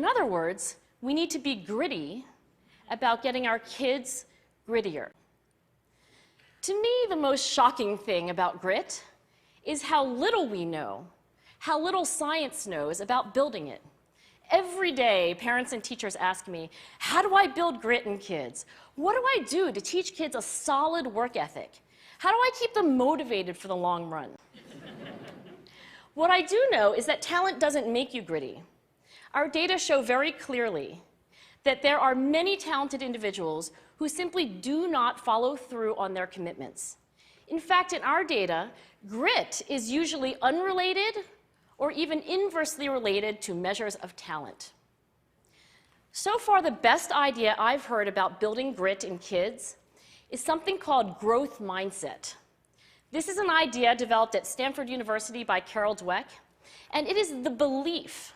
In other words, we need to be gritty about getting our kids grittier. To me, the most shocking thing about grit is how little we know, how little science knows about building it. Every day, parents and teachers ask me, how do I build grit in kids? What do I do to teach kids a solid work ethic? How do I keep them motivated for the long run? What I do know is that talent doesn't make you gritty. Our data show very clearly that there are many talented individuals who simply do not follow through on their commitments. In fact, in our data, grit is usually unrelated or even inversely related to measures of talent. So far, the best idea I've heard about building grit in kids is something called growth mindset. This is an idea developed at Stanford University by Carol Dweck, and it is the belief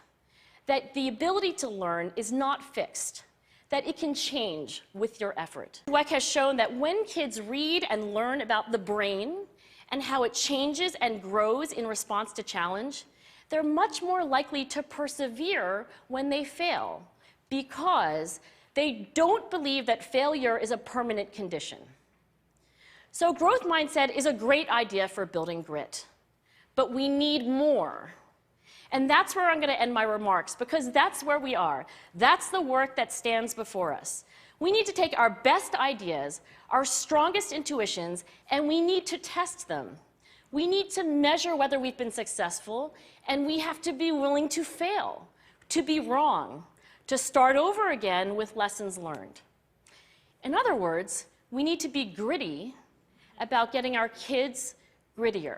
that the ability to learn is not fixed, that it can change with your effort. Dweck has shown that when kids read and learn about the brain and how it changes and grows in response to challenge, they're much more likely to persevere when they fail because they don't believe that failure is a permanent condition. So growth mindset is a great idea for building grit, but we need more. And that's where I'm going to end my remarks, because that's where we are. That's the work that stands before us. We need to take our best ideas, our strongest intuitions, and we need to test them. We need to measure whether we've been successful, and we have to be willing to fail, to be wrong, to start over again with lessons learned. In other words, we need to be gritty about getting our kids grittier.